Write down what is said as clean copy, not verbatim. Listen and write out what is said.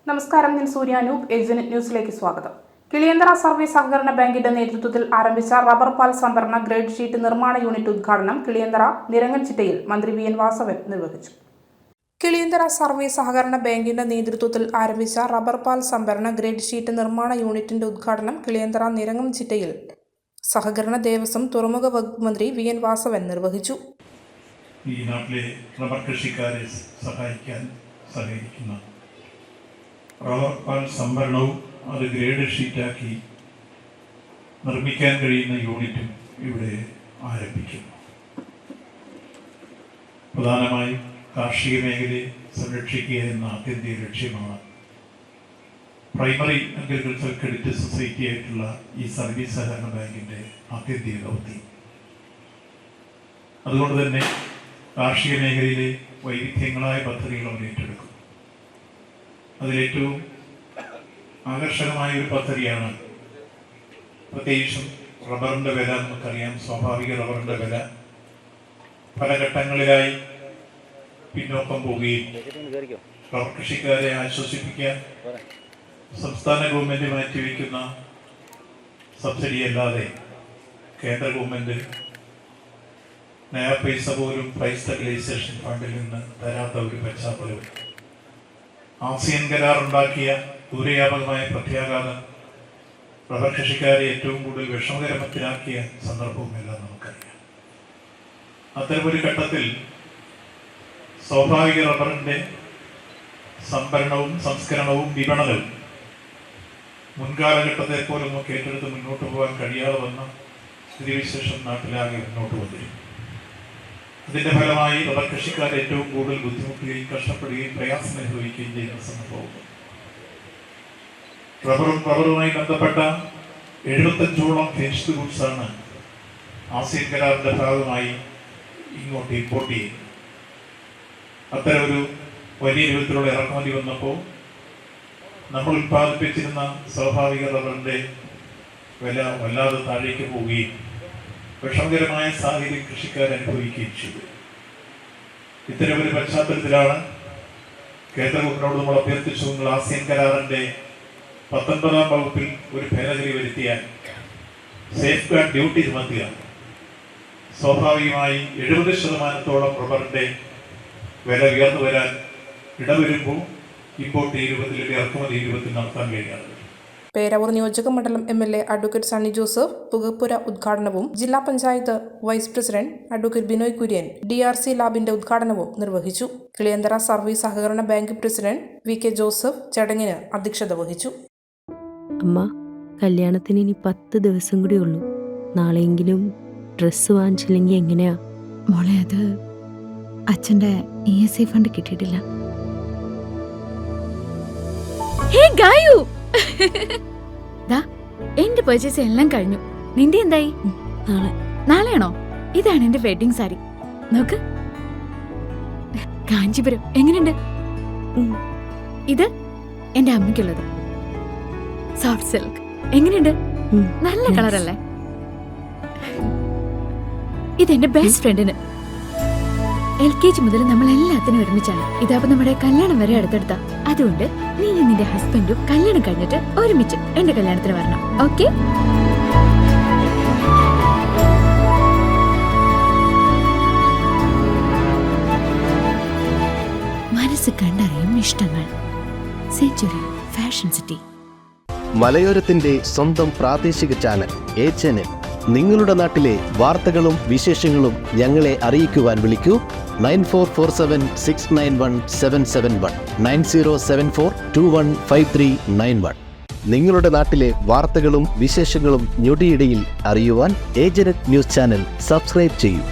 നമസ്കാരം, ഞാൻ സൂര്യാനൂപ്. ഏജന്റ് ന്യൂസിലേക്ക് സ്വാഗതം. കിളിയന്തറ സർവീസ് സഹകരണ ബാങ്കിന്റെ നേതൃത്വത്തിൽ ആരംഭിച്ച റബ്ബർ പാൽ സംഭരണ ഗ്രേഡ് ഷീറ്റ് നിർമ്മാണ യൂണിറ്റ് ഉദ്ഘാടനം കിളിയന്തറ നിരങ്ങൻചിറ്റയിൽ മന്ത്രി വി.എൻ. വാസവൻ നിർവഹിച്ചു. കിളിയന്തറ സർവീസ് സഹകരണ ബാങ്കിന്റെ നേതൃത്വത്തിൽ ആരംഭിച്ച റബ്ബർ പാൽ സംഭരണ ഗ്രേഡ് ഷീറ്റ് നിർമ്മാണ യൂണിറ്റിന്റെ ഉദ്ഘാടനം കിളിയന്തറ നിരങ്ങൻചിറ്റയിൽ സഹകരണ ദേവസ്വം തുറമുഖ വകുപ്പ് മന്ത്രി വി.എൻ. വാസവൻ നിർവഹിച്ചു. ഈ നാട്ടിലെ റബ്ബർ കൃഷിക്കാരെ സഹായിക്കാൻ സഹകരിക്കുന്ന റബ്ബർ പാൽ സംഭരണവും അത് ഗ്രേഡ് ഷീറ്റാക്കി നിർമ്മിക്കാൻ കഴിയുന്ന യൂണിറ്റും ഇവിടെ ആരംഭിക്കുന്നു. പ്രധാനമായും കാർഷിക മേഖലയെ സംരക്ഷിക്കുക എന്ന ആത്യന്തിക ലക്ഷ്യമാണ് പ്രൈമറി അഗ്രികൾച്ചർ ക്രെഡിറ്റ് സൊസൈറ്റി ആയിട്ടുള്ള ഈ സർവീസ് സഹകരണ ബാങ്കിൻ്റെ ആത്യന്തിക ദൗത്യം. അതുകൊണ്ട് തന്നെ കാർഷിക മേഖലയിലെ വൈവിധ്യങ്ങളായ പദ്ധതികൾ അവർ ഏറ്റെടുക്കും. അതിലേറ്റവും ആകർഷകമായ ഒരു പദ്ധതിയാണ്, പ്രത്യേകിച്ചും റബ്ബറിൻ്റെ വില നമുക്കറിയാം. സ്വാഭാവിക റബ്ബറിൻ്റെ വില പല ഘട്ടങ്ങളിലായി പിന്നോക്കം പോവുകയും റബ്ബർ കൃഷിക്കാരെ ആശ്വസിപ്പിക്കാൻ സംസ്ഥാന ഗവൺമെൻറ് മാറ്റിവെക്കുന്ന സബ്സിഡി അല്ലാതെ കേന്ദ്ര ഗവൺമെൻറ് നയ പൈസ പോലും പ്രൈസ് സ്റ്റെബിലൈസേഷൻ ഫണ്ടിൽ നിന്ന് തരാത്ത ഒരു പശ്ചാത്തലവും ആസിയൻ കരാർ ഉണ്ടാക്കിയ ദൂരവ്യാപകമായ പ്രത്യാഘാതം റബ്ബർ കൃഷിക്കാരെ ഏറ്റവും കൂടുതൽ വിഷമകരമത്തിലാക്കിയ സന്ദർഭവുമെല്ലാം നമുക്കറിയാം. അത്തരമൊരു ഘട്ടത്തിൽ സ്വാഭാവിക റബ്ബറിൻ്റെ സംഭരണവും സംസ്കരണവും വിപണനവും മുൻകാലഘട്ടത്തെ പോലെ നമുക്ക് ഏറ്റെടുത്ത് മുന്നോട്ട് പോകാൻ കഴിയാതെ വന്ന സ്ഥിതിവിശേഷം നാട്ടിലാകെ മുന്നോട്ട് വന്നിരുന്നു. അതിൻ്റെ ഫലമായി റബ്ബർ കൃഷിക്കാർ ഏറ്റവും കൂടുതൽ ബുദ്ധിമുട്ടുകയും കഷ്ടപ്പെടുകയും പ്രയാസം അനുഭവിക്കുകയും ചെയ്യുന്ന സംഭവം. റബ്ബറുമായി ബന്ധപ്പെട്ട 75ഓളം ഫിനിഷ്ഡ് ഗുഡ്സാണ് ആസിയൻ കരാറിൻ്റെ ഭാഗമായി ഇങ്ങോട്ട് ഇമ്പോർട്ട് ചെയ്യുന്നത്. അത്തരമൊരു വലിയ രൂപത്തിലുള്ള ഇറക്കുമതി വന്നപ്പോൾ നമ്മൾ ഉൽപ്പാദിപ്പിച്ചിരുന്ന സ്വാഭാവിക റബ്ബറിൻ്റെ വില വല്ലാതെ താഴേക്ക് പോവുകയും വിഷമകരമായ സാഹചര്യം കൃഷിക്കാർ അനുഭവിക്കുകയും ചെയ്തു. ഇത്തരമൊരു പശ്ചാത്തലത്തിലാണ് കേന്ദ്ര ഗവൺമെന്റിനോട് നമ്മൾ അഭ്യർത്ഥിച്ചു, നിങ്ങൾ ആസിയൻ കരാറിന്റെ 19ാം വകുപ്പിൽ ഒരു ഭേദഗതി വരുത്തിയാൽ സേഫ് ഗാർഡ് ഡ്യൂട്ടി ചുമത്തുക. സ്വാഭാവികമായി 70% റബ്ബറിന്റെ വില ഉയർന്നു വരാൻ ഇടവരുമ്പോൾ ഇമ്പോർട്ട് ഈ രൂപത്തിൽ ഇറക്കുമതി ഈ രൂപത്തിൽ നടത്താൻ കഴിയാതെ. പേരാവൂർ നിയോജക മണ്ഡലം എം.എൽ.എ. അഡ്വക്കേറ്റ് സണ്ണി ജോസഫ് പുകപ്പുര ഉദ്ഘാടനവും ജില്ലാ panchayat vice president advocate Binoy Kurian DRC ലാബിന്റെ ഉദ്ഘാടനവും നിർവഹിച്ചു. കിളിയന്തറ സർവീസ് സഹകരണ ബാങ്ക് പ്രസിഡന്റ് വി.കെ. ജോസഫ് ചടങ്ങിന് അധ്യക്ഷത വഹിച്ചു. അമ്മ, കല്യാണത്തിന് ഇനി 10 ദിവസം കൂടി ഉള്ളൂ. നാളെയെങ്കിലും ഡ്രസ്സ് വാങ്ങിച്ചില്ലെങ്കിൽ എങ്ങനെയാ മോളെ? അത് അച്ഛൻ്റെ ESI ഫണ്ട് കിട്ടിയിട്ടില്ല. എന്റെ പർച്ചേസ് എല്ലാം കഴിഞ്ഞു. നിന്റെ എന്തായി? നാളെയാണോ? ഇതാണ് എന്റെ വെഡിങ് സാരി. നോക്ക്, കാഞ്ചീപുരം എങ്ങനെയുണ്ട്? ഇത് എന്റെ അമ്മയ്ക്കുള്ളത് സോഫ്റ്റ് സിൽക്ക്. എങ്ങനെയുണ്ട്? നല്ല കളറല്ലേ? ഇതെന്റെ ബെസ്റ്റ് ഫ്രണ്ടിന്. LKG മുതൽ നമ്മൾ എല്ലാത്തിനും ഒരുമിച്ചാണ്. ഇതാവുമ്പോ നമ്മുടെ കല്യാണം വരെ അടുത്തെടുത്ത. അതുകൊണ്ട് നീ നിന്റെ ഹസ്ബൻഡും കല്യാണം കഴിഞ്ഞിട്ട് ഒരുമിച്ച് എന്റെ കല്യാണത്തിന് വരണം. ഓക്കെ? മനസ്സ് കണ്ടറിയും ഇഷ്ടങ്ങൾ. Century fashion city. മലയോരത്തിന്റെ സ്വന്തം പ്രാദേശിക ചാനൽ HNN. നിങ്ങളുടെ നാട്ടിലെ വാർത്തകളും വിശേഷങ്ങളും ഞങ്ങളെ അറിയിക്കുവാൻ വിളിക്കൂ 9447691771 9074215391. നിങ്ങളുടെ നാട്ടിലെ വാർത്തകളും വിശേഷങ്ങളും ഞൊടിയിടയിൽ അറിയുവാൻ ഏജന്റ് ന്യൂസ് ചാനൽ സബ്സ്ക്രൈബ് ചെയ്യൂ.